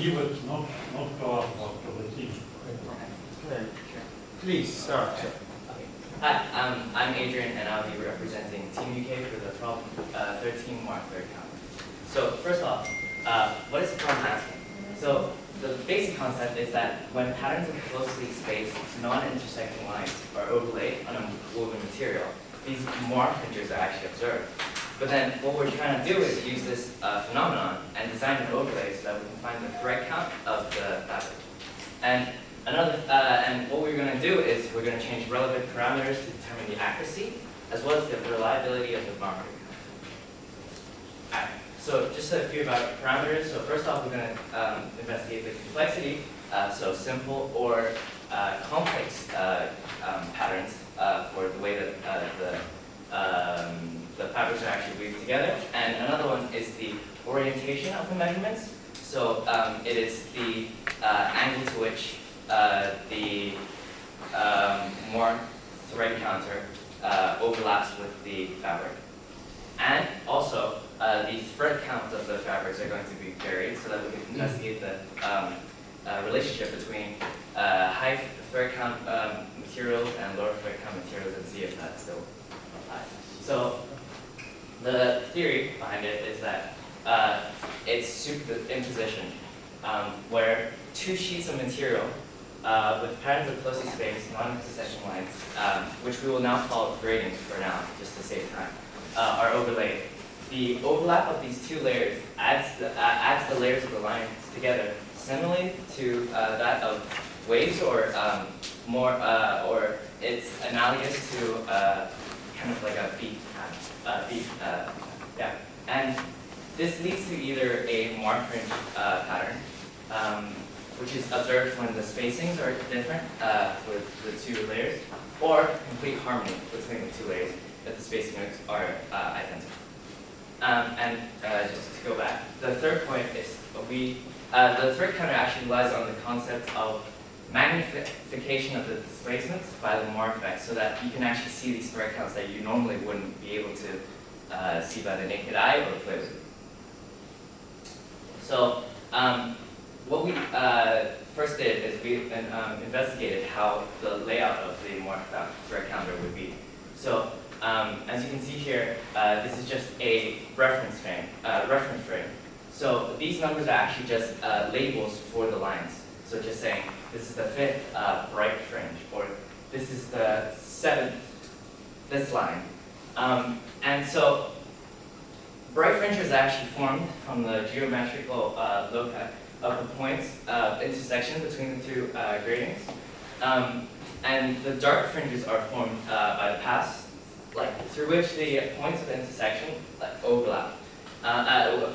Iypt, not our team. Okay. Please start. Hi, I'm Adrian, and I'll be representing Team UK for the problem 13 mark third count. So first off, what is problem asking? So the basic concept is that when patterns of closely spaced non-intersecting lines are overlaid on a woven material, these Moiré fringes are actually observed. But then what we're trying to do is use this phenomenon and design an overlay so that we can find the thread count of the fabric. And what we're going to do is we're going to change relevant parameters to determine the accuracy as well as the reliability of the marker. Alright, so just a few about parameters. So first off, we're going to investigate the complexity, so simple or complex patterns for the way that the fabrics are actually weaved together. And another one is the orientation of the measurements. So it is the angle to which the more thread counter overlaps with the fabric. And also, the thread count of the fabrics are going to be varied so that we can investigate the relationship between high thread count materials and lower thread count materials and see if that still applies. So the theory behind it is that it's superimposition, where two sheets of material with patterns of closely spaced non-intersecting lines, which we will now call gratings for now, just to save time, are overlaid. The overlap of these two layers adds the layers of the lines together, similarly to that of waves, or or it's analogous to kind of like a beat pattern. Yeah, and this leads to either a Moiré fringe pattern, which is observed when the spacings are different with the two layers, or complete harmony between the two layers if the spacings are identical. And just to go back, the third point is the thread counter actually relies on the concept of magnification of the displacements by the Moiré effect, so that you can actually see these thread counts that you normally wouldn't be able to see by the naked eye or play with. So what we first did is we investigated how the layout of the Moiré thread counter would be. So as you can see here, this is just a reference frame. So these numbers are actually just labels for the lines. So just saying, this is the 5th bright fringe, or this is the 7th, this line. And so bright fringes are actually formed from the geometrical loci of the points of intersection between the two gratings. And the dark fringes are formed by the paths, through which the points of intersection overlap.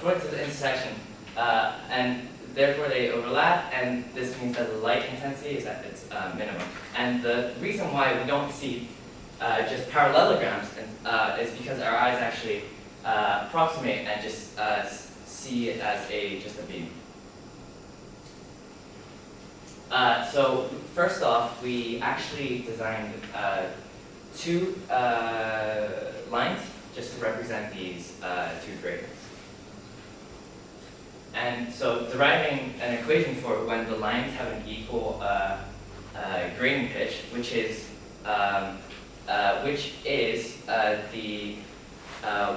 Points of intersection, and therefore they overlap, and this means that the light intensity is at its minimum. And the reason why we don't see just parallelograms is because our eyes actually approximate and just see it as just a beam. So first off, we actually designed two lines just to represent these two gratings. And so deriving an equation for when the lines have an equal grating pitch, which is the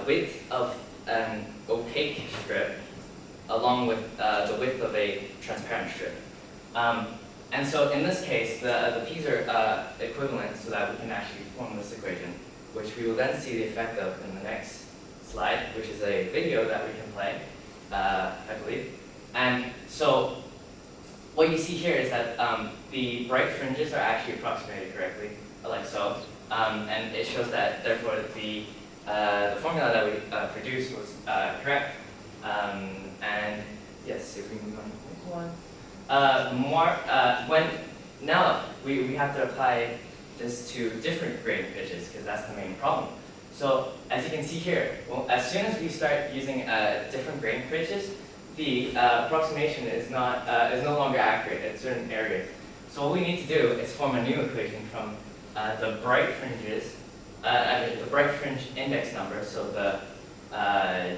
width of an opaque strip along with the width of a transparent strip. And so in this case, the p's are equivalent so that we can actually form this equation, which we will then see the effect of in the next slide, which is a video that we can play, I believe. And so what you see here is that the bright fringes are actually approximated correctly, like so. And it shows that, therefore, the formula that we produced was correct. And yes, if we move on to the next one. Now we have to apply this to different grading pitches, because that's the main problem. So as you can see here, well, as soon as we start using different grading pitches, the approximation is no longer accurate at certain areas. So what we need to do is form a new equation from the bright fringes, the bright fringe index number, so the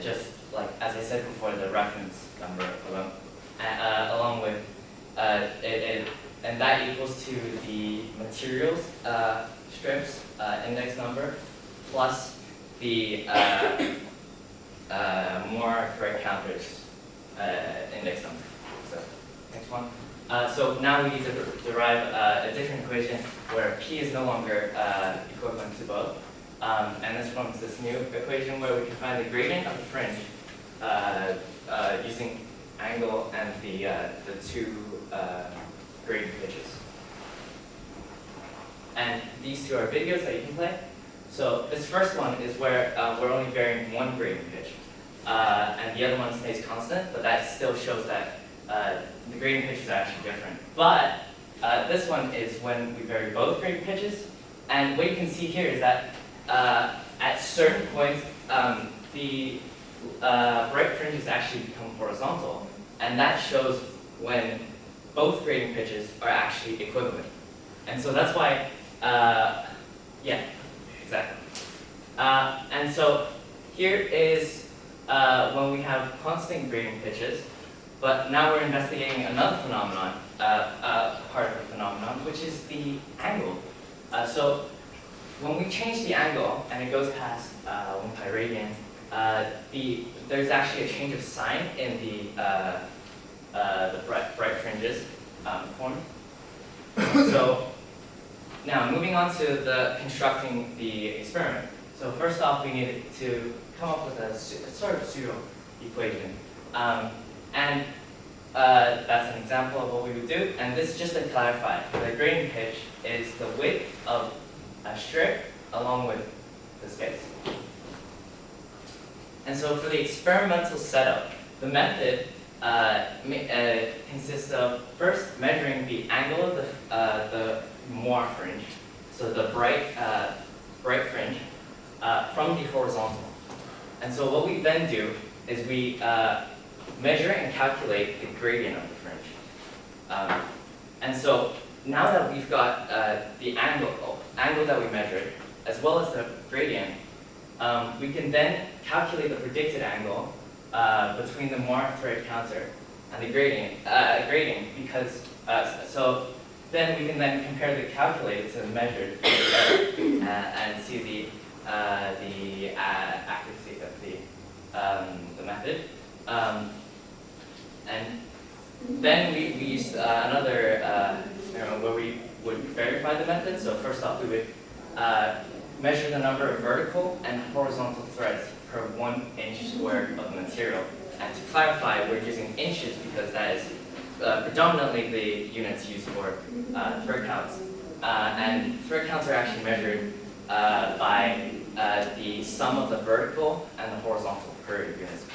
just like as I said before, the reference number alone, along with and that equals to the materials strips index number plus the more thread counters index number. So next one. So now we need to derive a different equation where P is no longer equivalent to both. And this forms this new equation where we can find the gradient of the fringe using angle and the two gradient pitches. And these two are videos that you can play. So this first one is where we're only varying one gradient pitch. And the other one stays constant, but that still shows that the gradient pitches are actually different. But this one is when we vary both gradient pitches. And what you can see here is that at certain points, the bright fringes actually become horizontal. And that shows when both gradient pitches are actually equivalent. And so that's why, yeah, exactly. And so here is when we have constant gradient pitches, but now we're investigating another phenomenon, part of the phenomenon, which is the angle. So when we change the angle and it goes past 1 pi radian, there's actually a change of sign in the bright fringes form. So now moving on to the constructing the experiment. So first off, we needed to come up with a sort of pseudo equation. And that's an example of what we would do. And this, just to clarify, the gradient pitch is the width of a strip along with the space. And so for the experimental setup, the method consists of first measuring the angle of the Moiré fringe, so the bright fringe, from the horizontal. And so what we then do is we measure and calculate the gradient of the fringe. And so now that we've got the angle that we measured, as well as the gradient, we can then calculate the predicted angle between the Moiré thread counter and the gradient, because so then we can then compare the calculated to the measured and see the accuracy of the method. And then we used another where we would verify the method. So first off, we would measure the number of vertical and horizontal threads per 1 inch squared of material. And to clarify, we're using inches because that is predominantly the units used for thread counts. And thread counts are actually measured by the sum of the vertical and the horizontal per units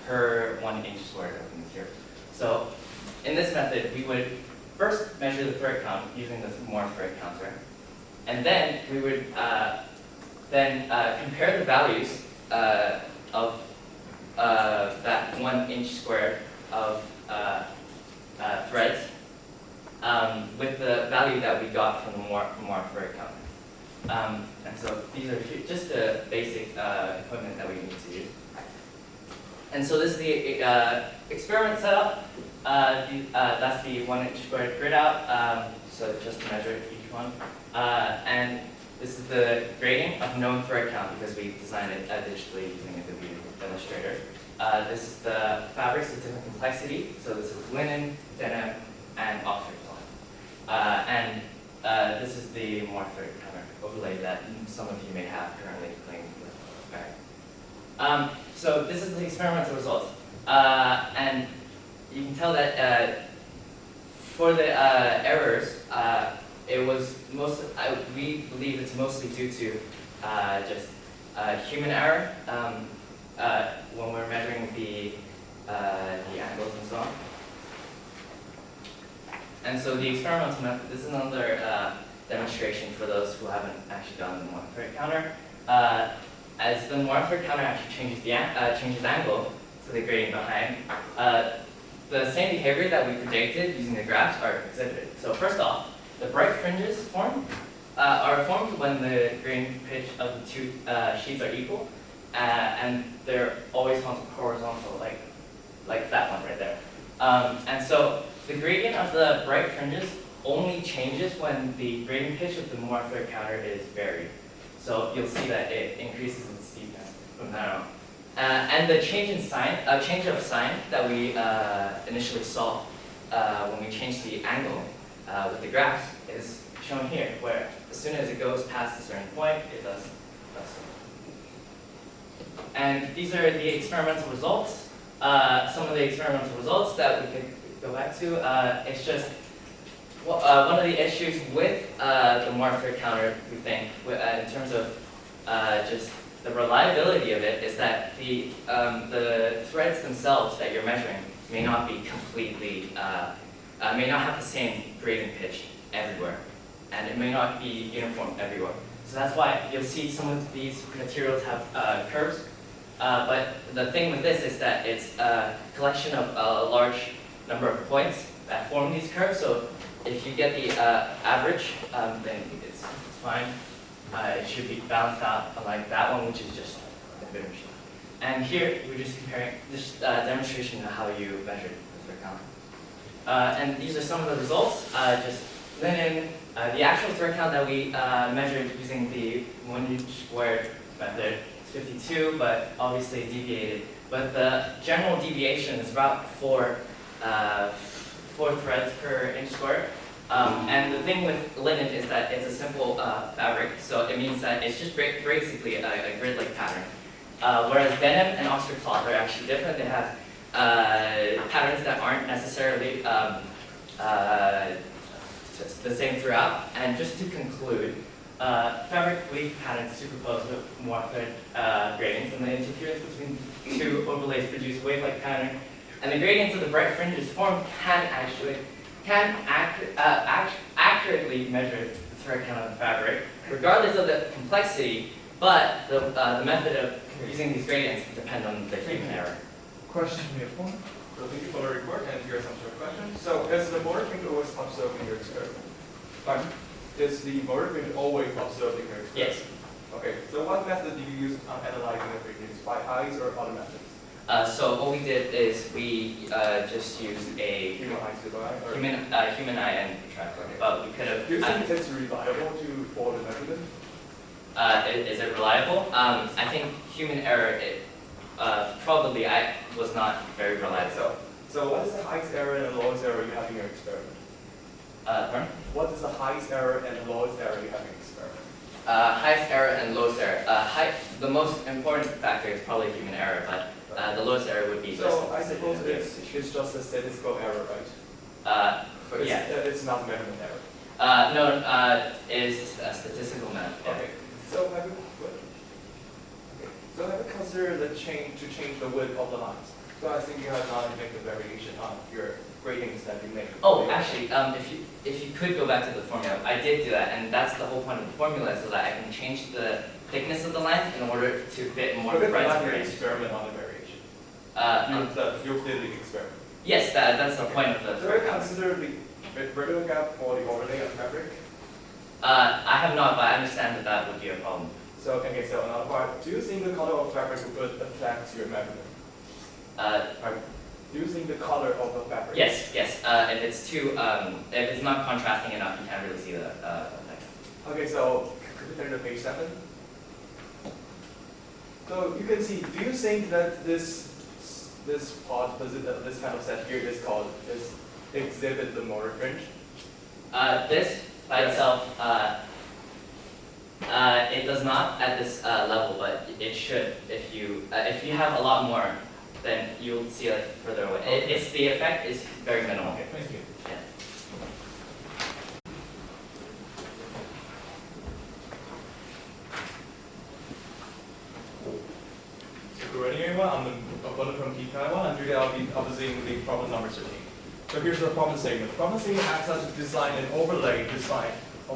per 1 inch squared of the material. So in this method, we would first measure the thread count using the Moiré thread counter, and then we would compare the values of that 1 inch squared of threads with the value that we got from the Moiré thread counter. And so these are just the basic equipment that we need to use. And so this is the experiment setup. That's the 1 inch squared grid out, so just to measure each one. And this is the gradient of known thread count because we designed it digitally using a Adobe Illustrator. This is the fabrics of different complexity. So this is linen, denim, and Oxford cloth. And this is the Moiré thread counter overlay that some of you may have currently playing with. Okay. So this is the experimental results. And you can tell that for the errors, it was we believe it's mostly due to just human error when we're measuring the angles and so on. And so the experimental method, this is another demonstration for those who haven't actually done the Moiré thread counter. As the Moiré thread counter actually changes angle to the gradient behind, the same behavior that we predicted using the graphs are exhibited. So first off, the bright fringes are formed when the gradient pitch of the two sheets are equal, and they're always horizontal, like that one right there. And so the gradient of the bright fringes only changes when the gradient pitch of the Moiré counter is varied. So you'll see that it increases in steepness from there on. And the change of sign that we initially saw when we changed the angle with the graphs is shown here, where as soon as it goes past a certain point, it does so. And these are the experimental results. Some of the experimental results that we could go back to. It's just one of the issues with the Moiré counter, we think, in terms of just the reliability of it, is that the threads themselves that you're measuring may not be completely, may not have the same gradient pitch everywhere, and it may not be uniform everywhere. So that's why you'll see some of these materials have curves. But the thing with this is that it's a collection of a large number of points that form these curves. So if you get the average, then it's fine. It should be balanced out, unlike that one, which is just a bit of machine. And here we're just comparing this demonstration of how you measure the thread count. And these are some of the results. Just linen, the actual thread count that we measured using the 1 squared method is 52, but obviously deviated. But the general deviation is about 4 threads per inch squared. And the thing with linen is that it's a simple fabric, so it means that it's just basically a grid-like pattern. Whereas denim and Oxford cloth are actually different. They have patterns that aren't necessarily the same throughout. And just to conclude, fabric weave patterns superposed with more thread gradients, and the interference between two overlays produce wave-like pattern. And the gradients of the bright fringes formed can accurately measure the thread count of the fabric, regardless of the complexity, but the method of using these gradients depend on the human error. Question from the opponent. So thank you for the report, and here are some short questions. So is the motor finger always observed in your experiment? Pardon? Is the motor finger always observed in your experiment? Yes. Okay, so what method do you use on analyzing the figures? By eyes or other methods? So what we did is we just used a Human eyes to eye? Or human eye and track, but we could have. do you think it's reliable for the measurement? Is it reliable? I think human error. Probably was not very reliable. So what is the highest error and the lowest error you have in your experiment? Pardon? What is the highest error and the lowest error you have in your experiment? Highest error and lowest error. The most important factor is probably human error, but the lowest error would be. So I suppose it's just a statistical error, right? It's not measurement error. No, it is a statistical method. Yeah. Okay. So have you considered to change the width of the lines? So I think you have not made the variation on your gradings that you make. Oh, actually, if you could go back to the formula, I did do that, and that's the whole point of the formula, so that I can change the thickness of the lines in order to fit more threads. threads But per you inch. experiment on the variation. You did the experiment. Yes, that's the point of the So thread you count. consider the vertical gap for the overlay of fabric? I have not, but I understand that would be a problem. So okay, so another part. Do you think the color of fabric would affect your measurement? Pardon? Do you think the color of the fabric? Yes. If it's too, if it's not contrasting enough, you can't really see the effect. Okay, so could you turn to page 7? So you can see. Do you think that this part, this kind of set here, is exhibit the motor fringe? This by itself, it does not at this level, but it should. If you have a lot more, then you'll see it further away. Okay. The effect is very minimal. Okay, thank you. Yeah. So good morning everyone, I'm the opponent from Taiwan, and today I'll be proposing the problem number 13. So here's the problem statement. The problem statement acts as a design and overlay design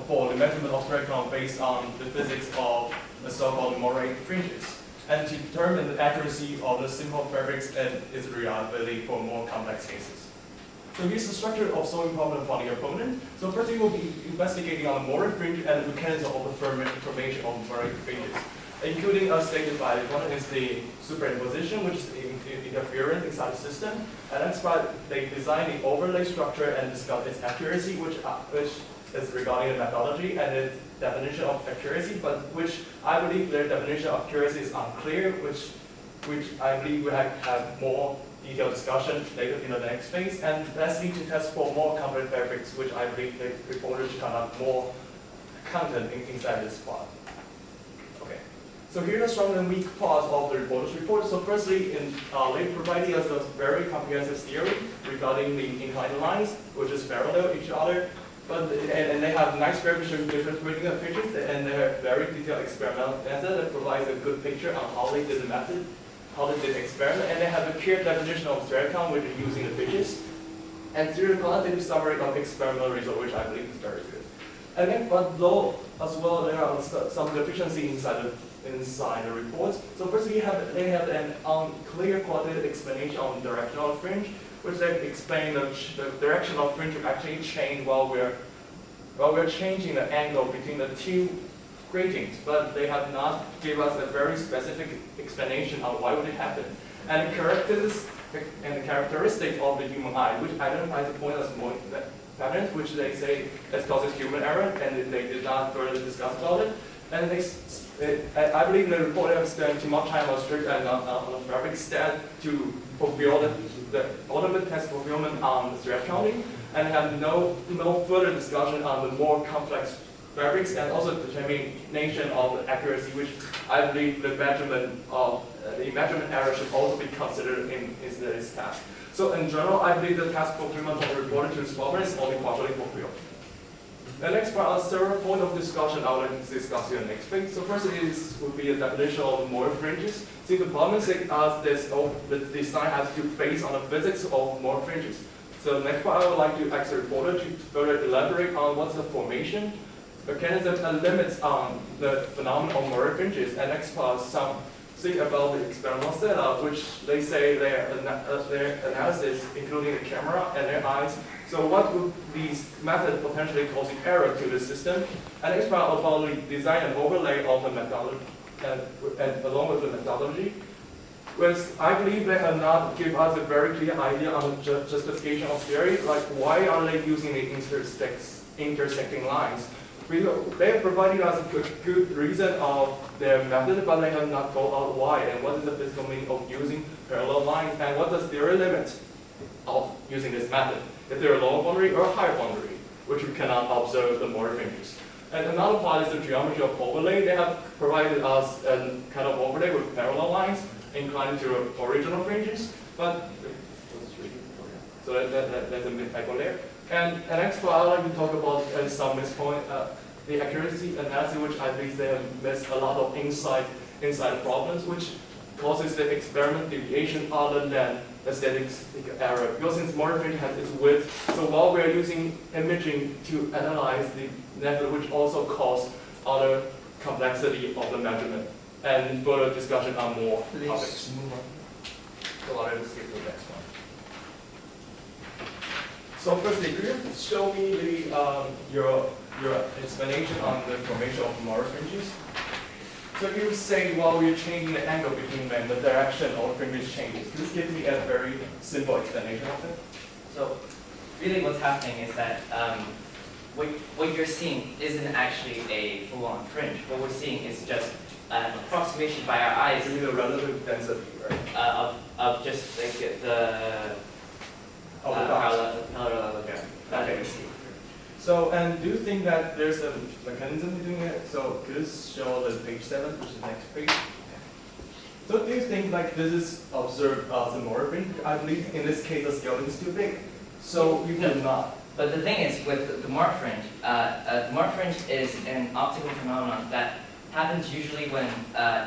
for the measurement of thread count based on the physics of the so-called Moiré fringes, and to determine the accuracy of the simple fabrics and its reliability for more complex cases. So here's the structure of solving problem for the opponent. So first we will be investigating on the Moiré fringe and the mechanism of the formation of Moiré fringes. including as stated by one is the superimposition, which is interference inside the system, and that's why they design the overlay structure and discuss its accuracy, which is regarding the methodology and the definition of accuracy, but which I believe their definition of accuracy is unclear, which I believe we have more detailed discussion later in the next phase. And lastly, to test for more complex fabrics, which I believe they reported to conduct more content inside this part. Okay. So here's the strong and weak parts of the reporter's report. So firstly, they provided us a very comprehensive theory regarding the inclined lines, which is parallel each other. And they have nice graphics showing different grading of pitches, and they have very detailed experimental method that provides a good picture on how they did the method, how they did the experiment, and they have a clear definition of thread count which are using the pitches. And through the quantitative summary of experimental result, which I believe is very good. And then, but though as well, there are some deficiency inside the reports. So first, they have an unclear quantitative explanation on directional fringe, which they explain the direction of fringe will actually change while we're changing the angle between the two gratings, but they have not give us a very specific explanation on why would it happen. And the characteristic of the human eye, which identifies the point as patterns, which they say that causes human error, and they did not further discuss about it. And I believe the report they have spent too much time on strict and on the fabric stat to fulfill the ultimate test fulfillment on the thread counting, and have no further discussion on the more complex fabrics and also determination of the accuracy, which I believe the measurement error should also be considered in this task. So in general, I believe the task fulfillment of the reported transformer is only partially fulfilled. The next part is several points of discussion I would like to discuss here in the next page. So first would be a definition of the Moiré fringes. See, the problem is the design has to base on the physics of Moiré fringes. So the next part I would like to ask the reporter to further elaborate on what's the formation, mechanism, and limits on the phenomenon of Moiré fringes. And next part think about the experimental setup, which they say their analysis, including the camera and their eyes. So what would these methods potentially causing error to the system? And next part about the design and overlay of the methodology, and along with the methodology, which I believe they have not given us a very clear idea on the justification of theory, like why are they using the intersecting lines? They have provided us a good reason of their method, but they have not told us why, and what is the physical meaning of using parallel lines, and what does theory limit of using this method, if they're a lower boundary or a higher boundary, which we cannot observe the Moiré fringes. And another part is the geometry of overlay. They have provided us a kind of overlay with parallel lines inclined to original fringes, but so that's a mid-typo there. And the next part I'd like to talk about some mispoint, the accuracy analysis, which I believe they have missed a lot of inside problems, which causes the experiment deviation other than the statistic error. Because since Moiré fringe has its width, so while we're using imaging to analyze the method, which also cause other complexity of the measurement, and further discussion on more topics. Move on. So I'll just skip to the next one. So firstly, could you show me the your explanation on the formation of Moiré fringes? So you say while we're changing the angle between them, the direction of the fringes changes. Could you give me a very simple explanation of it? So really what's happening is that what you're seeing isn't actually a full-on fringe. What we're seeing is just an approximation by our eyes Give me the relative density, right? of just like the parallelogram that Okay. we see. So, and do you think that there's a mechanism in doing it? So, could you show the page 7, which is the next page? So, do you think like this is observed as a Moiré fringe? I believe in this case the scale is too big. So, you No. could not. But the thing is, with the Moiré fringe, Moiré fringe is an optical phenomenon that happens usually when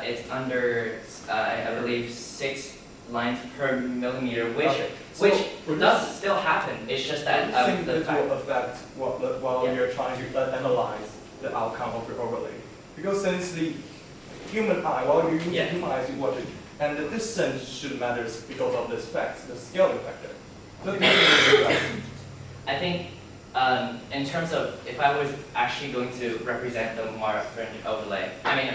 it's under, I believe, 6 lines per millimeter, which Okay. So, which does still happen. It's just that I think the this fact. will affect while Yeah. you're trying to analyze the outcome of your overlay. Because since the human eye, while you're using Yeah. human eyes, you watch it, and the distance should matter because of this fact, the scaling factor. So, do you think this is right? I think In terms of if I was actually going to represent the more fringe overlay,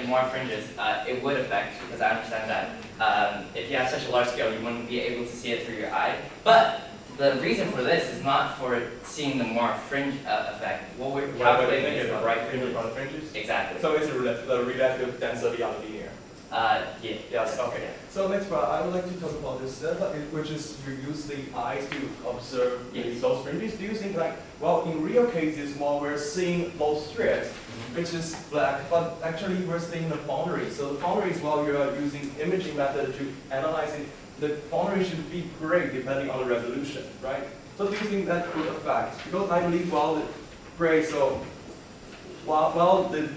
more fringes, it would affect, because I understand that if you have such a large scale, you wouldn't be able to see it through your eye. But the reason for this is not for seeing the more fringe effect. What we're calculating is the bright fringes. fringes? Exactly. So it's the relative density on the linear. Yeah. Yes, okay. So next part, I would like to talk about this, which is you use the eyes to observe those fringes. Do you think well, in real cases, while we're seeing those threads, which is black, but actually we're seeing the boundary. So the boundary is while you are using imaging method to analyze it, the boundary should be gray depending on the resolution, right? So do you think that could affect? Because I believe while the gray, so while the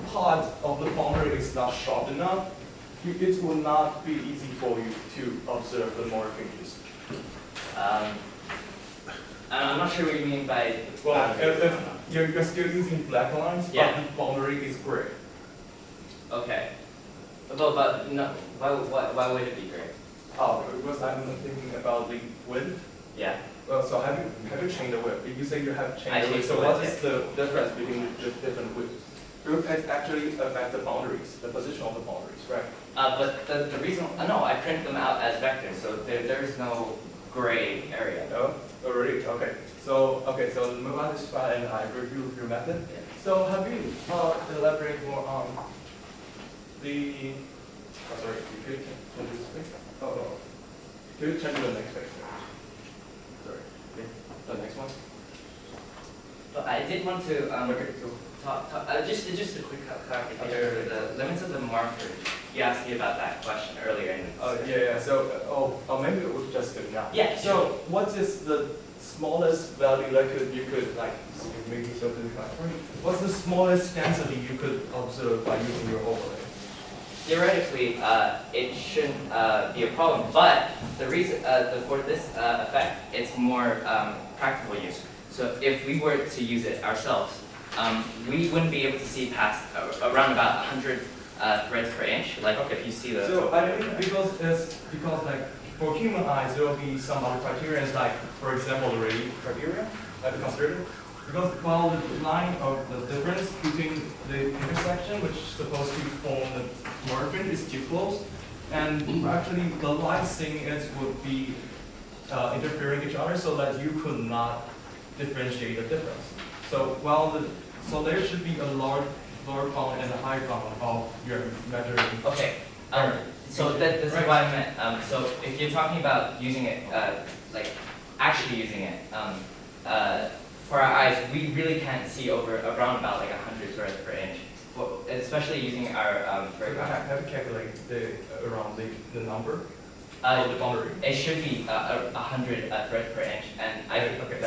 part of the boundary is not sharp enough, it will not be easy for you to observe the more fringes. I'm not sure what you mean by. Well, if you're still using black lines, Yeah. but the boundary is gray. Okay. But no. Why would it be gray? Oh, because I'm thinking about the width. Yeah. Well, so have you changed the width? You say you have I changed the width. changed So the what width, is the difference between the different widths? It actually affects the boundaries, the position of the boundaries, right? But the reason, no, I print them out as vectors, so there's no gray area. No? Already? Okay. So move on to this part and I review your method. Yeah. So have you elaborate more on the, sorry, you could change this page? Oh, no. Could you change to the next page? Sorry. The next one? But I did want to Okay, so just a quick clarification. The limits of the marker. You asked me about that question earlier. And yeah. So, maybe it was just good now. Yeah. So, what is the smallest value that you could maybe so what's the smallest density you could observe by using your overlay? Theoretically, it shouldn't be a problem, but the reason for this effect, it's more practical use. So if we were to use it ourselves, we wouldn't be able to see past around about 100 threads per inch. Like if you see the. So I think because for human eyes there will be some other criteria, like for example the radius criteria that we considered. Because while the line of the difference between the intersection, which is supposed to form the margin, is too close, and actually the light seeing it would be interfering each other, so that you could not differentiate the difference. So so there should be a lower bound and a higher bound of your measuring. Okay. So this is what I meant. So if you're talking about using it, actually using it, for our eyes, we really can't see over around about 100 threads per inch, especially using our. Have you calculated around the number? The boundary. It should be 100 threads per inch, and I think Okay,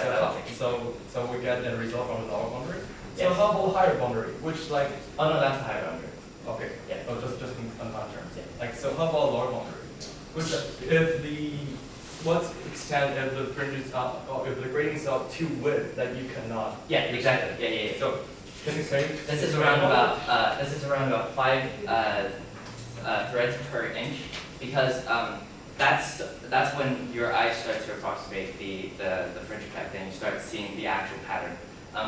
so we get the result from the lower boundary. So Yes. how about higher boundary, which Oh no, that's the higher boundary. okay, Yeah. oh just in other terms. Yeah. So how about lower boundary, which what extent if the fringes are or if the gradings are too wide that you cannot. Yeah, exactly. Yeah. So can you say This is around about 5 threads per inch, because that's when your eyes start to approximate the fringe effect, and you start seeing the actual pattern.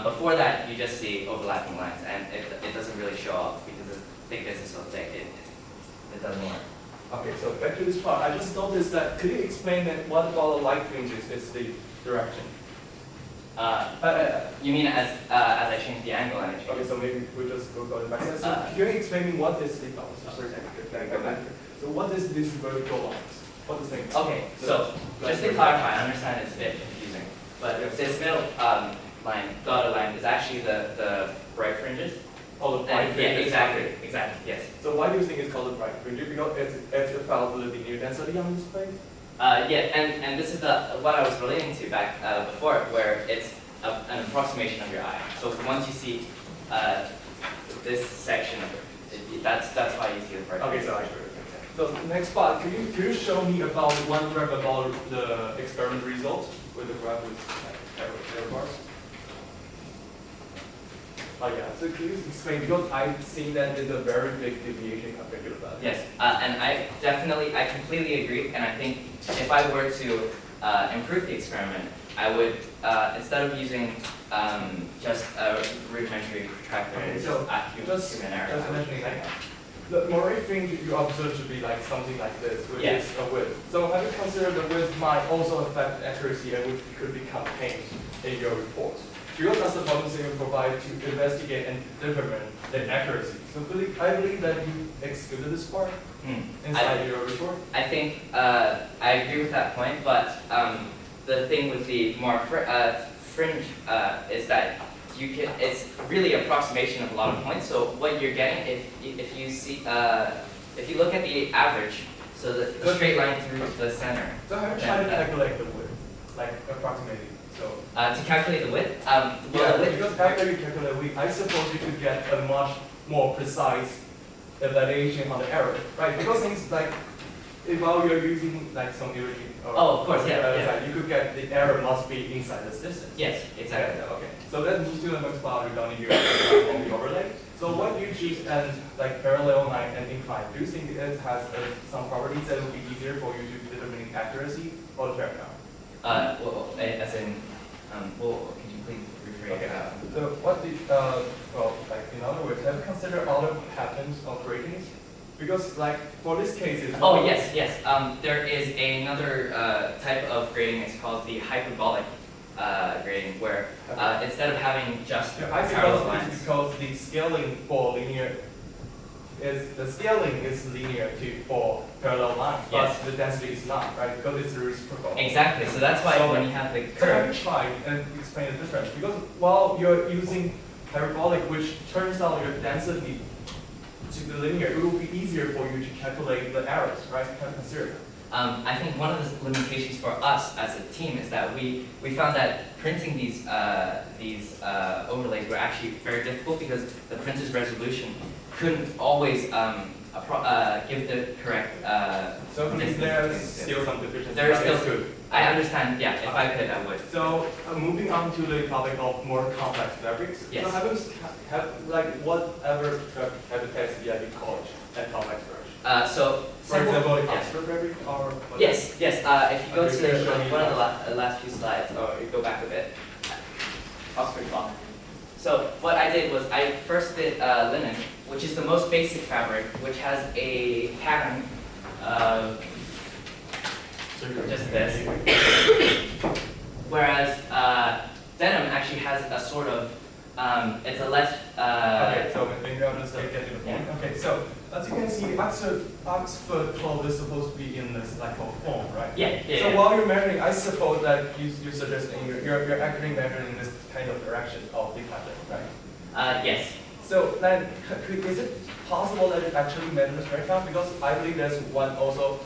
Before that, you just see overlapping lines, and it doesn't really show up because the thickness is so thick. It doesn't work. Okay, so back to this part. I just noticed that. Could you explain that what about the light fringes is the direction? You mean as I change the angle and I change? Okay, so maybe we just go back. So can you explain me what is the So what is this vertical lines? What is it? Okay, so just to clarify, I understand it's a bit confusing, but this middle line, dotted line, is actually the bright fringes. Oh, the bright fringes. Yeah, exactly, yes. So why do you think it's called the bright fringes? Because it's about the linear density on this place? Yeah, and this is what I was relating to back before, where it's an approximation of your eye. So once you see this section, that's why you see the bright. Okay, so I agree. So next part, could you show me about one graph about the experiment results with the graph with error bars? Oh yeah, so could you explain, because I've seen that there's a very big deviation compared to the value. Yes, and I completely agree, and I think if I were to improve the experiment, I would, instead of using just a rudimentary protractor, Okay, and so just human error. just I would mentioning check that. it. The Moiré thing you observe should be like something like this, which Yeah. is a width. So have you considered the width might also affect accuracy and which could be contained in your report? Because that's the problem statement provided to investigate and determine the accuracy. So I believe that you excluded this part inside your report. I think I agree with that point, but the thing with the more fringe is that it's really approximation of a lot of points. So what you're getting, if you see, if you look at the average, so the straight line through the center. So have you tried to calculate the width, like approximately? So To calculate the width, well, yeah, the width, because after you calculate width, I suppose you could get a much more precise evaluation on the error, right? Because things like while you're using like some irrigation or Oh, of course, yeah. you could get the error must be inside this distance. yes, exactly. Yeah, okay. So that moves to the next part regarding your on the overlay. So what you choose and like parallel line and incline, do you think it has some properties that would be easier for you to determine accuracy or track count? Well, as in, well, could you please rephrase Okay. that? So what the well, like in other words, have you considered other patterns of gradings? Because like for this case, it's Oh, yes, yes. There is another type of grading, it's called the hyperbolic grading, where instead of having just Yeah, I parallel suppose lines. it's because the scaling for linear is linear for parallel lines, Yes. but the density is not, right? Because it's reciprocal. Exactly, so that's why So- when you have the So have curve, you tried and explain the difference? Because while you're using parabolic, which turns out your density to be linear, it will be easier for you to calculate the errors, right? Kind of consider. I think one of the limitations for us as a team is that we found that printing these overlays were actually very difficult because the printer's resolution couldn't always give the correct. So distance there's between the two. still some deficiencies. There is but still- it's good. I understand, yeah, if I could, I would. So moving on to the topic of more complex fabrics. Yes. So have like whatever habitats Iypt college and complex fabric. So, For simple- example, the yeah. Oxford fabric or what? Yes, yes, if you go Okay, to the, show me one of the that. last few slides, or you go back a bit. Oxford cloth. So what I did was I first did linen, which is the most basic fabric, which has a pattern of just this. Whereas denim actually has a sort of, it's a less, Okay, so maybe I'll just get to the point. Okay, so as you can see, Oxford cloth is supposed to be in this like a form, right? yeah, yeah, So yeah. while you're measuring, I suppose that you're suggesting you're actually measuring this kind of direction of the pattern, right? Yes. So then, is it possible that it actually measures straight count? Because I believe there's one also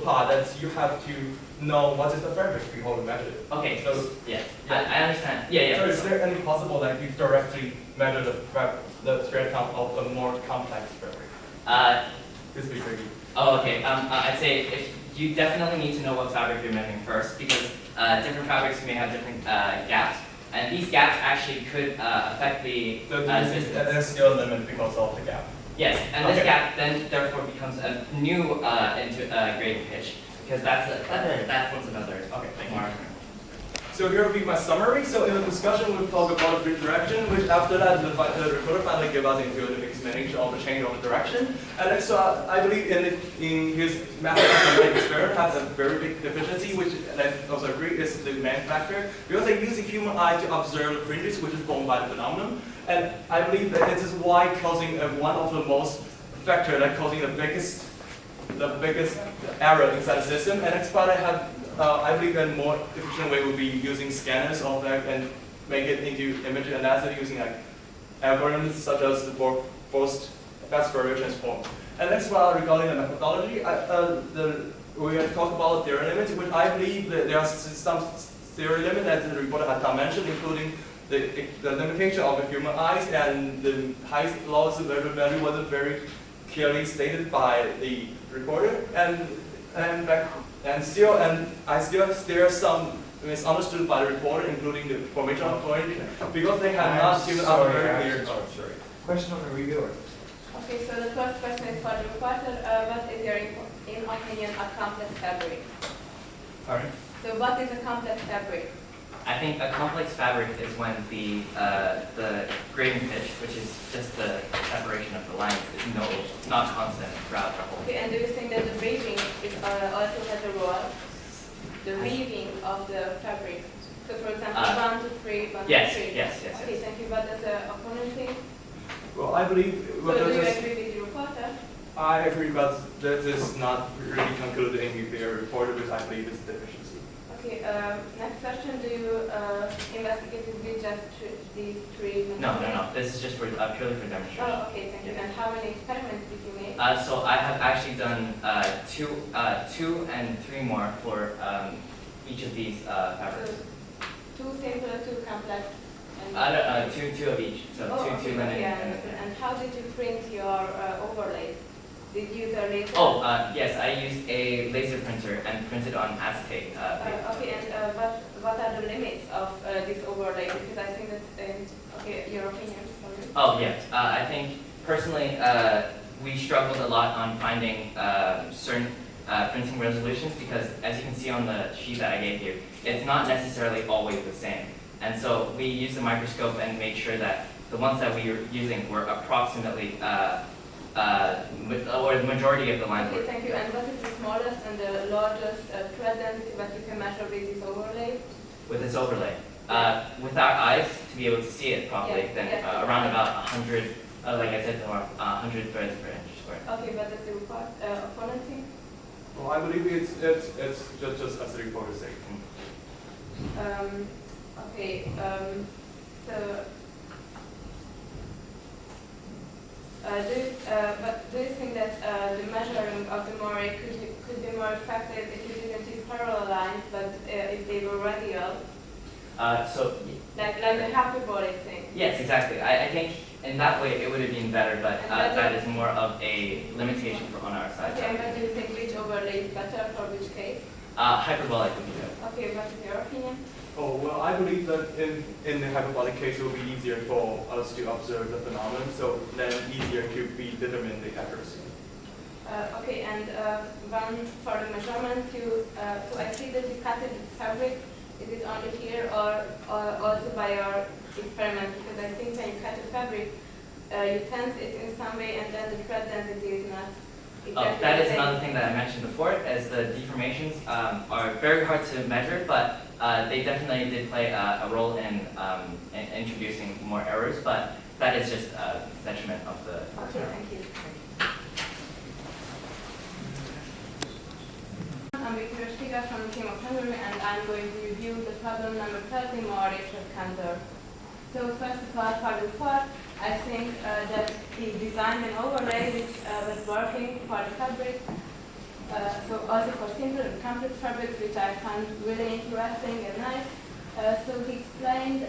part that you have to know what is the fabric before you measure it. Okay, So yeah, yeah. I understand. Yeah, yeah. So is there any possible that you directly measure the straight count of a more complex fabric? This be tricky. Oh, okay. I'd say if you definitely need to know what fabric you're measuring first, because different fabrics may have different gaps, and these gaps actually could affect the So distance. there's still a limit because of the gap. Yes, and this Okay. gap then therefore becomes a new grading pitch, because that forms another. Okay, thank you. mark. So here will be my summary. So in the discussion, we'll talk about the direction, which after that, the recorder finally gave us into the explanation of the change of the direction. And then, so I believe in his mathematical experiment has a very big deficiency, which I also agree is the main factor, because they use the human eye to observe the fringes, which is formed by the phenomenon. And I believe that this is why causing one of the most factor that causing the biggest error inside the system. And that's why I have. I believe a more efficient way would be using scanners of that and make it into image analysis using like algorithms such as the forced fast Fourier transform. And next one regarding the methodology, we're going to talk about theory limits, which I believe that there are some theory limits that the reporter had mentioned, including the limitation of the human eyes and the highest loss value wasn't very clearly stated by the reporter. I still there are some misunderstood by the reporter, including the formation of authority, because they have not given us a very clear. Sorry. Question of the reviewer. Okay, so the first question is for the reporter. What is your opinion of complex fabric? Pardon? So what is a complex fabric? I think a complex fabric is when the grading pitch, which is just the separation of the lines, is not constant throughout the whole. Okay, and do you think that the weaving is, also has a role? The weaving of the fabric. So for example, 1, 2, 3, 1, 2, 3. Yes. Okay, thank you. What does the opponent think? Well, I believe. So do you agree with the reporter? I agree, but that is not really concluded in their report, which I believe is deficiency. Okay, next question. Do you investigate with just these 3 No. This is just for purely for demonstration. Oh, okay, thank you. And how many experiments did you make? So I have actually done two and 3 more for each of these fabrics. So 2 simple, 2 complex. And Two of each. So two okay, linen. yeah, and how did you print your overlays? Did you use a laser? Yes, I used a laser printer and printed on acetate paper. Okay, and what are the limits of this overlay? Because I think that, okay, your opinion, sorry. Oh, yes. I think personally, we struggled a lot on finding certain printing resolutions because, as you can see on the sheet that I gave you, it's not necessarily always the same. And so we used a microscope and made sure that the ones that we were using were approximately, or the majority of the lines Okay, were. thank you. And what is the smallest and the largest thread density that you can measure with this overlay? With this overlay. With our eyes, to be able to see it properly, Yes, then yes. around about 100, like I said, 100 threads per inch squared. Okay, what does the opponent think? Well, I believe it's just as the report is saying. Okay, so do you think that the measuring of the Moiré could be more effective if you didn't use parallel lines, but if they were radial, like the hyperbolic thing? Yes, exactly. I think in that way it would have been better, but And that is more of a limitation on our side. Okay, and what do you think, which overlay is better for which case? Hyperbolic would be better. Okay, what is your opinion? Oh, well, I believe that in the hyperbolic case, it will be easier for us to observe the phenomenon, so then easier to determine the accuracy. Okay, and one for the measurement, so I see that you cut it with fabric. Is it only here or also by your experiment? Because I think when you cut the fabric, you tense it in some way, and then the thread density is not exactly That the is same. another thing that I mentioned before, as the deformations are very hard to measure, but they definitely did play a role in introducing more errors, but that is just a detriment of the Okay, thank you. I'm from the team of Hungary, and I'm going to review the problem number 30, Moiré counter. So first of all, for the report, I think that he designed an overlay which was working for the fabric. So also for simple and complex fabrics, which I found really interesting and nice. So he explained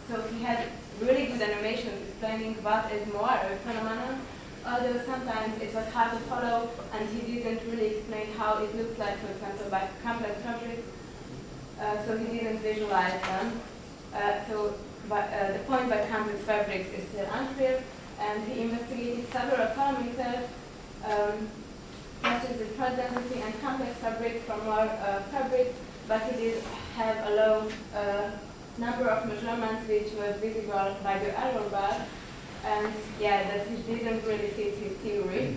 so he had really good animations explaining what is Moiré phenomenon. Although sometimes it was hard to follow, and he didn't really explain how it looks like, for example, by complex fabrics. So he didn't visualize them. The point by complex fabrics is still unclear, and he investigated several parameters, such as the thread density and complex fabrics from more fabrics, but he did have a low number of measurements which was visible by the error bar. And yeah, that he didn't really fit his theory.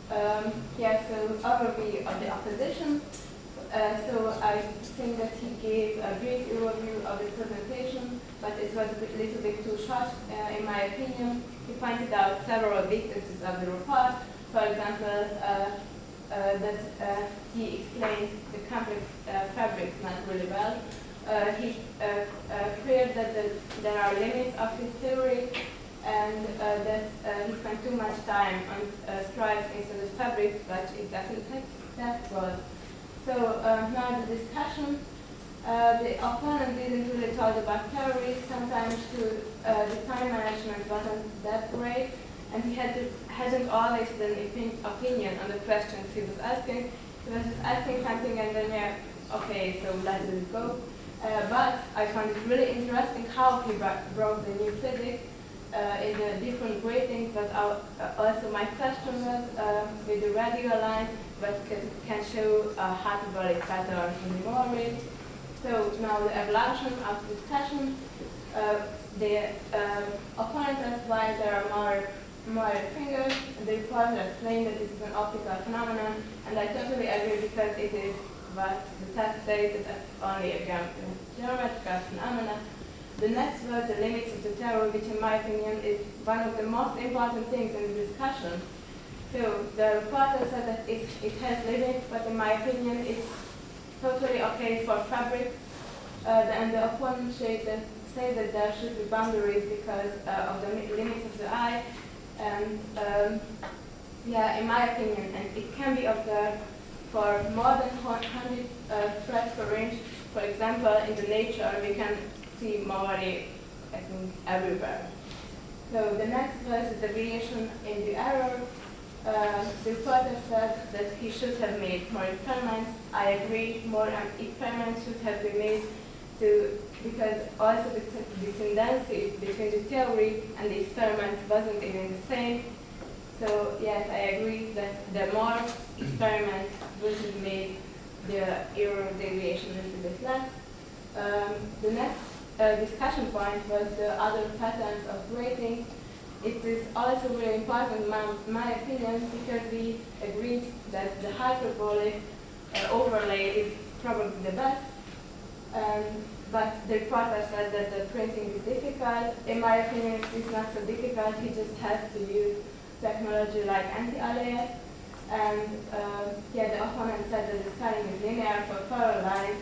So overview of the opposition. So I think that he gave a brief overview of the presentation, but it was a little bit too short, in my opinion. He pointed out several weaknesses of the report. For example, that he explained the complex fabrics not really well. He cleared that there are limits of his theory, and that he spent too much time on stripes instead of fabrics, which exactly that was. So now the discussion. The opponent didn't really talk about theory. Sometimes the time management wasn't that great, and he hadn't always an opinion on the questions he was asking. He was just asking something, and then okay, so let it go. But I found it really interesting how he brought the new physics in the different gratings, but also my question was with the radial lines, but can show a hyperbolic pattern in the Moiré. So now the evaluation of discussion, the opponent asked why there are more fingers. The reporter explained that this is an optical phenomenon, and I totally agree because it is what the text says, that it's only a geometrical phenomena. The next was the limits of the theory, which in my opinion is one of the most important things in the discussion. So the reporter said that it has limits, but in my opinion it's totally okay for fabric. And the opponent say that there should be boundaries because of the limits of the eye. And yeah, in my opinion, and it can be observed for more than 100 threads per inch. For example, in the nature, we can see Moiré, I think, everywhere. So the next was the deviation in the error. The reporter said that he should have made more experiments. I agree, more experiments should have been made because also the tendency between the theory and the experiment wasn't even the same. So yes, I agree that the more experiments would have made the error deviation a little bit less. The next discussion point was the other patterns of grading. It is also very important, in my opinion, because we agreed that the hyperbolic overlay is probably the best. But the reporter said that the printing is difficult. In my opinion, it's not so difficult. He just has to use technology like anti-alias. And yeah, the opponent said that the scaling is linear for parallel lines,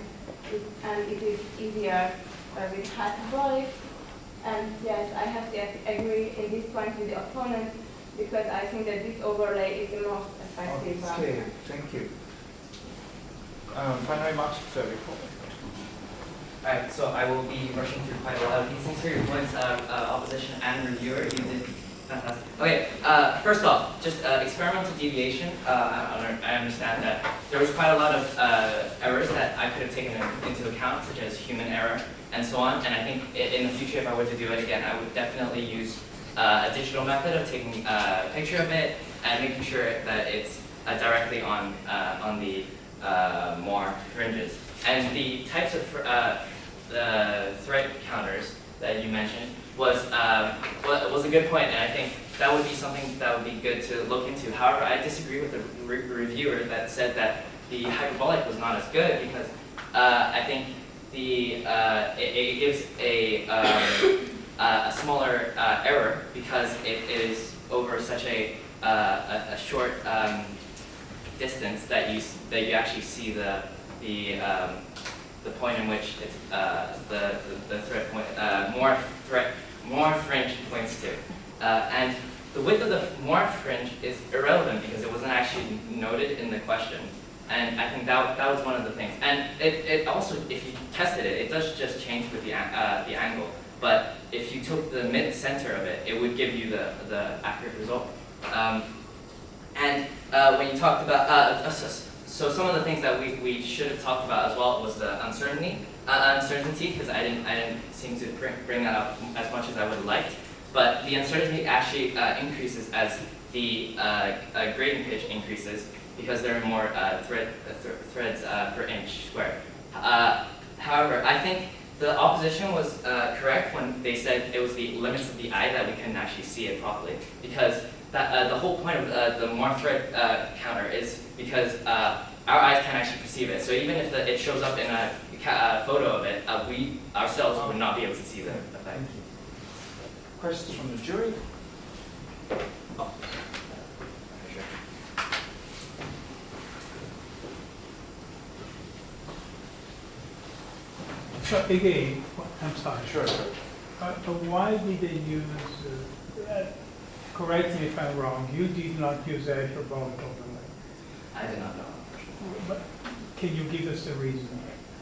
and it is easier with hyperbolic. And yes, I have to agree in this point with the opponent because I think that this overlay is the most effective one. Okay, thank you. Final remarks to the report. Alright, so I will be rushing through quite a lot of these things here. Your points, opposition and reviewer, you did fantastic. Okay, first off, just experimental deviation. I understand that there was quite a lot of errors that I could have taken into account, such as human error and so on. And I think in the future, if I were to do it again, I would definitely use a digital method of taking a picture of it and making sure that it's directly on the more fringes. And the types of thread counters that you mentioned was a good point, and I think that would be something that would be good to look into. However, I disagree with the reviewer that said that the hyperbolic was not as good because I think it gives a smaller error because it is over such a short distance that you actually see the point in which it's the thread point more fringe points to, and the width of the more fringe is irrelevant because it wasn't actually noted in the question, and I think that was one of the things. And it also, if you tested it, it does just change with the angle. But if you took the mid-center of it, it would give you the accurate result. And when you talked about so some of the things that we should have talked about as well was the uncertainty, because I didn't seem to bring that up as much as I would have liked. But the uncertainty actually increases as the grading pitch increases because there are more threads per inch squared. However, I think the opposition was correct when they said it was the limits of the eye that we couldn't actually see it properly, because the whole point of the more thread counter is because our eyes can actually perceive it. So even if it shows up in a photo of it, we ourselves would not be able to see the effect. Questions from the jury? Oh. So again, I'm sorry. Sure. Why did they use, correct me if I'm wrong, you did not use a hyperbolic overlay. I did not know. But can you give us a reason?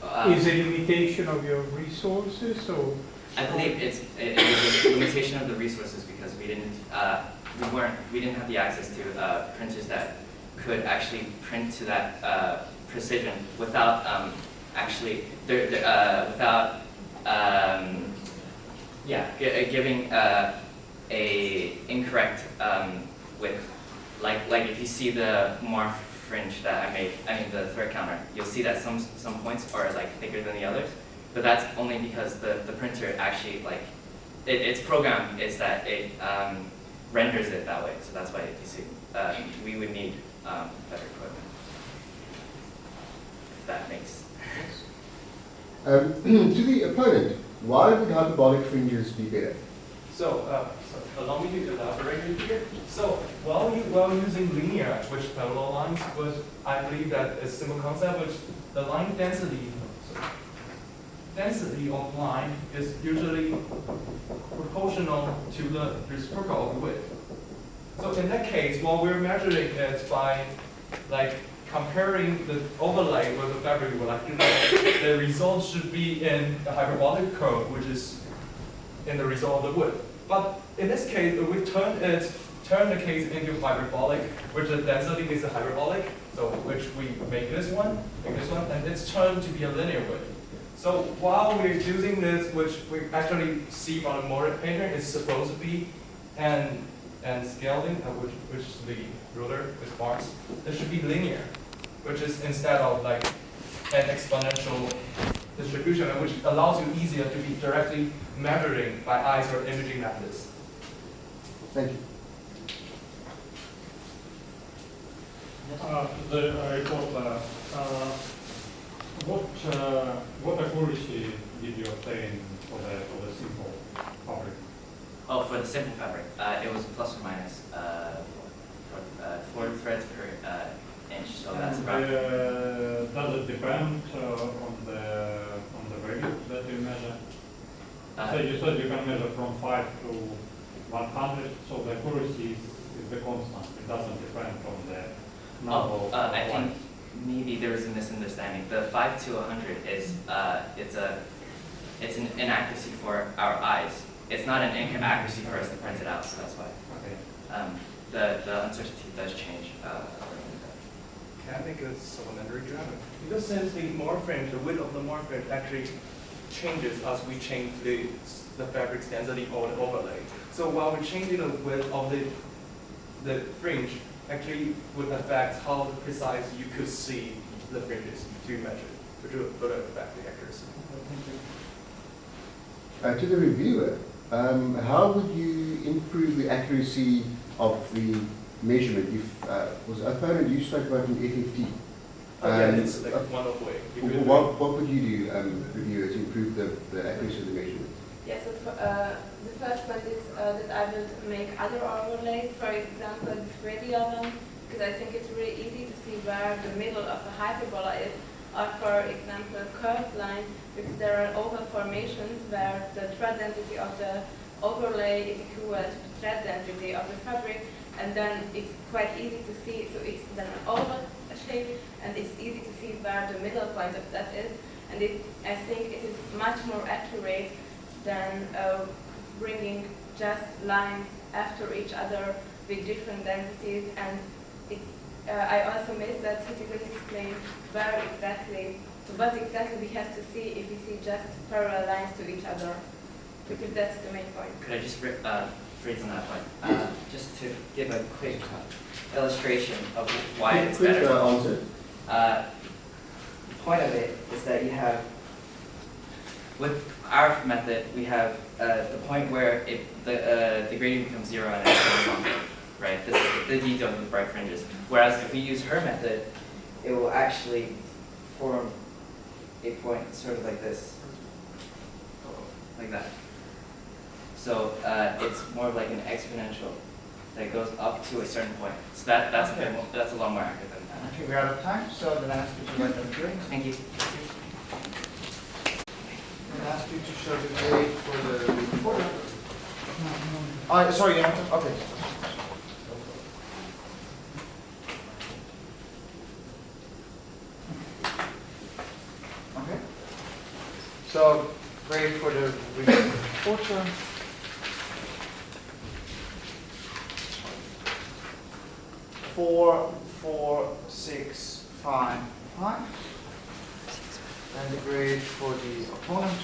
Well, Is it a limitation of your resources or? I believe it was a limitation of the resources because we didn't have the access to printers that could actually print to that precision without giving a incorrect width. Like if you see the more fringe that I made, I mean the thread counter, you'll see that some points are like thicker than the others, but that's only because the printer actually like, its program is that it renders it that way, so that's why you see, we would need better equipment. If that makes sense. To the opponent, why would hyperbolic fringes be better? So allow me to elaborate here. So while using linear, which parallel lines, but I believe that a simple concept, which the line density of line is usually proportional to the reciprocal of width. So in that case, while we're measuring it by like comparing the overlay with the fabric, the result should be in the hyperbolic curve, which is in the result of the width. But in this case, we turn the case into hyperbolic, which the density is a hyperbolic, so which we make this one, and it's turned to be a linear width. So while we're using this, which we actually see from the Moiré pattern, is supposed to be and scaling, which the ruler with marks, it should be linear, which is instead of like an exponential distribution, which allows you easier to be directly measuring by eyes or imaging methods. Thank you. The report, what accuracy did you obtain for the simple fabric? Oh, for the simple fabric, it was plus or minus 4 threads per inch, so that's about. Does it depend on the value that you measure? So you said you can measure from 5 to 100, so the accuracy is the constant. It doesn't depend on the number of I think lines. maybe there was a misunderstanding. The 5 to 100 is it's an inaccuracy for our eyes. It's not an inaccuracy for us to print it out, so that's why. Okay. The uncertainty does change. Can I make a supplementary comment? Because since the morphing, the width of the morphing actually changes as we change the fabric's density or the overlay. So while we're changing the width of the fringe, actually would affect how precise you could see the fringes to measure, which would further affect the accuracy. To the reviewer, how would you improve the accuracy of the measurement? If was opponent you spoke about an FFT. Yeah, it's like one of way. What would you do, reviewer, to improve the accuracy of the measurement? Yes, so the first point is that I will make other overlays, for example, the 3D oven, because I think it's really easy to see where the middle of a hyperbola is, or for example, curved lines, because there are oval formations where the thread density of the overlay is equivalent to the thread density of the fabric, and then it's quite easy to see, so it's then an oval shape, and it's easy to see where the middle point of that is, and I think it is much more accurate than bringing just lines after each other with different densities, and I also missed that he didn't explain what exactly we have to see if we see just parallel lines to each other, because that's the main point. Could I just phrase on that point? Just to give a quick illustration of why it's better. Answer. The point of it is that you have, with our method, we have the point where the gradient becomes 0 and it's goes on, right? This is the detail of the bright fringes. Whereas if we use her method, it will actually form a point sort of like this, like that. So it's more like an exponential that goes up to a certain point. So that's a lot more accurate than that. Okay, we're out of time, so then I ask you to write them through. Thank you. I'm going to ask you to show the grade for the reporter. Sorry, okay. Okay. So, grade for the reporter. 4, 4, 6, 5, 5. And the grade for the opponent.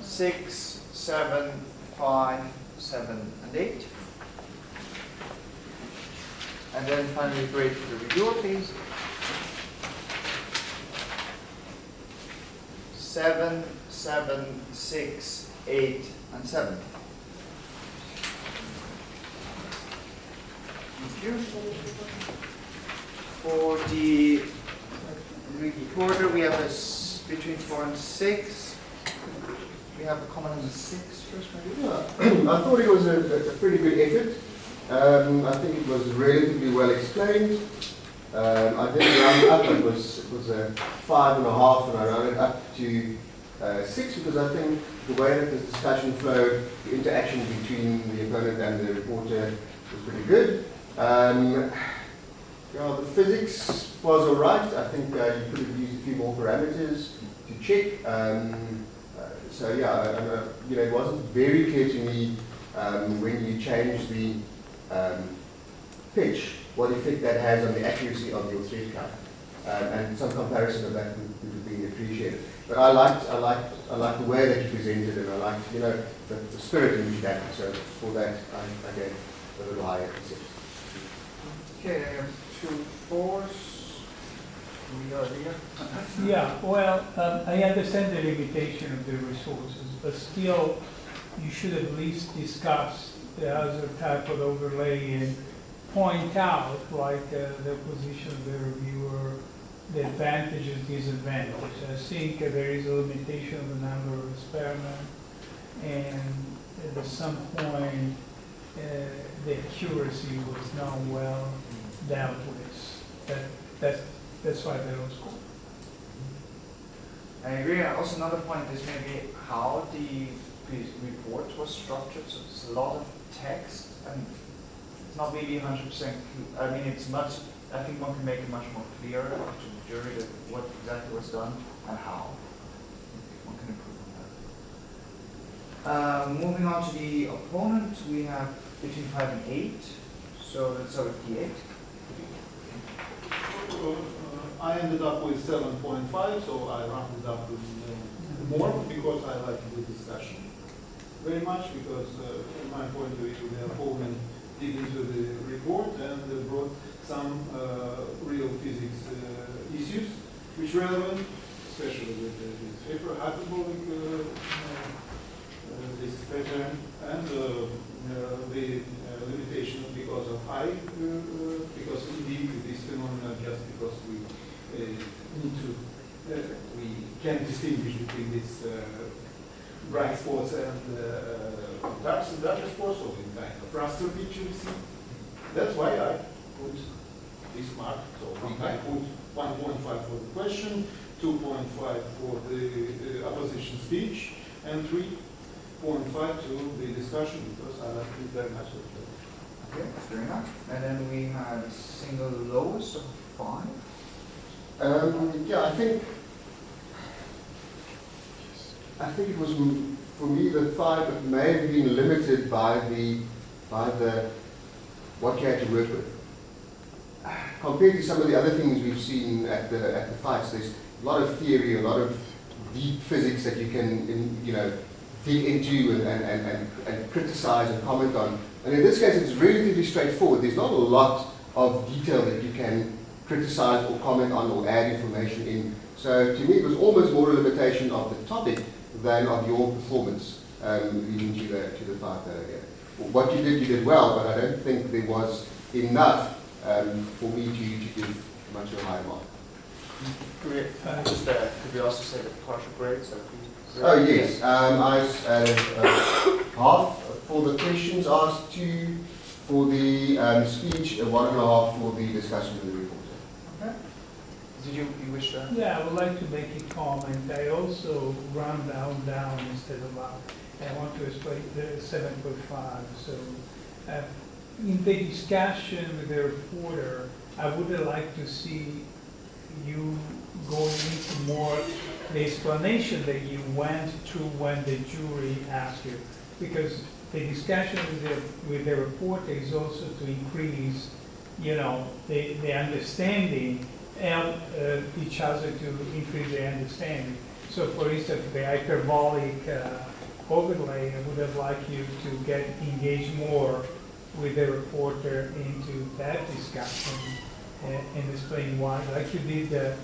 6, 7, 5, 7, and 8. And then finally grade for the reviewer, please. 7, 7, 6, 8, and 7. Thank you. For the reporter, we have between 4 and 6. We have a comment on the 6 first, maybe? Yeah, I thought it was a pretty good effort. I think it was relatively well explained. I did round up, it was a 5.5, and I rounded up to 6 because I think the way that the discussion flowed, the interaction between the opponent and the reporter was pretty good. Yeah, the physics was alright. I think you could have used a few more parameters to check. So yeah, you know, it wasn't very clear to me when you change the pitch, what effect that has on the accuracy of your thread count, and some comparison of that would have been appreciated. But I liked the way that you presented, and I liked, you know, the spirit in which that. So for that, I gave a little higher percentage. Okay, I have 2 4s. We are here. Yeah, well, I understand the limitation of the resources, but still, you should at least discuss the other type of overlay and point out, like, the position of the reviewer, the advantages, disadvantages. I think there is a limitation of the number of experiments, and at some point, the accuracy was not well dealt with. That's why there was. I agree. Also, another point is maybe how the report was structured. So there's a lot of text, and it's not really 100%. I mean, it's much. I think one can make it much more clearer to the jury that what exactly was done and how. One can improve on that. Moving on to the opponent, we have between 5 and 8. So let's start with D8. I ended up with 7.5, so I rounded up with more because I like the discussion very much, because in my point of view, the opponent dig into the report and brought some real physics issues which are relevant, especially with this hyperbolic this pattern, and the limitation because of because indeed this phenomenon, just because we need to, we can distinguish between these bright spots and darker spots, or in kind of raster picture we see. That's why I put this mark. So I put 1.5 for the question, 2.5 for the opposition speech, and 3.5 to the discussion, because I like it very much. Okay, fair enough. And then we had single lowest of 5. Yeah, I think it was, for me, the 5 that may have been limited by the what you had to work with. Compared to some of the other things we've seen at the fights, there's a lot of theory, a lot of deep physics that you can dig into and criticize and comment on. And in this case, it's relatively straightforward. There's not a lot of detail that you can criticize or comment on or add information in. So to me, it was almost more a limitation of the topic than of your performance leading to the fight that I gave. What you did well, but I don't think there was enough for me to give much of a high mark. Could we also say the partial grades? Oh yes, I added half for the questions asked, 2 for the speech, 1.5 for the discussion with the reporter. Okay. Did you wish to? Yeah, I would like to make a comment. I also round down instead of up. I want to explain the 7.5. So in the discussion with the reporter, I would like to see you going into more the explanation that you went through when the jury asked you, because the discussion with the reporter is also to increase, the understanding, help each other to increase their understanding. So, for instance, the hyperbolic overlay, I would have liked you to get engaged more with the reporter into that discussion and explain why, like you did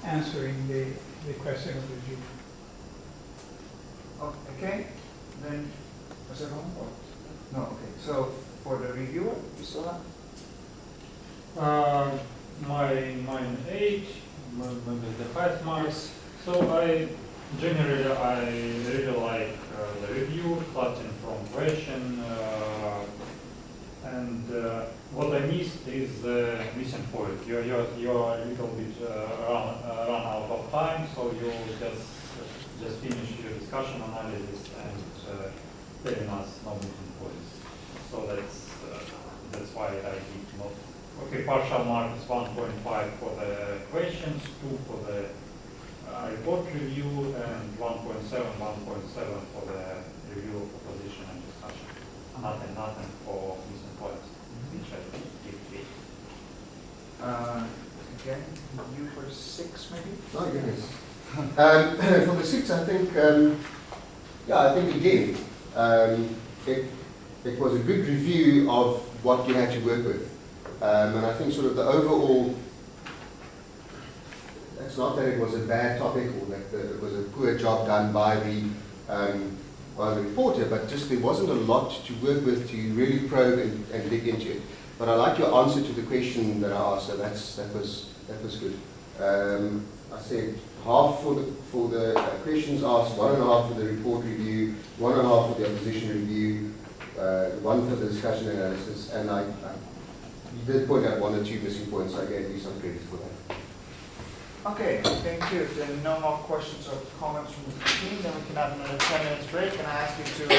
answering the question of review. Okay, then, was it wrong? No, okay, so for the reviewer, you still have? Mine 8, maybe the highest marks. So I really like the review, starting from question, and what I missed is the missing point. You're a little bit run out of time, so you just finish your discussion analysis and telling us no missing points. So that's why I did not. Okay, partial mark is 1.5 for the questions, 2 for the report review, and 1.7 for the review of proposition and discussion. Nothing for missing points, which I give 3. Again, you for 6 maybe? Oh, goodness. For the 6, I think, I think again, it was a good review of what you had to work with. And I think sort of the overall, it's not that it was a bad topic or that it was a poor job done by the reporter, but just there wasn't a lot to work with to really probe and dig into it. But I like your answer to the question that I asked, so that was good. I said half for the questions asked, 1.5 for the report review, 1.5 for the opposition review, 1 for the discussion analysis, and you did point out 1 or 2 missing points, so I gave you some credit for that. Okay, thank you. If there are no more questions or comments from the team, then we can have another 10 minutes break, and I ask you to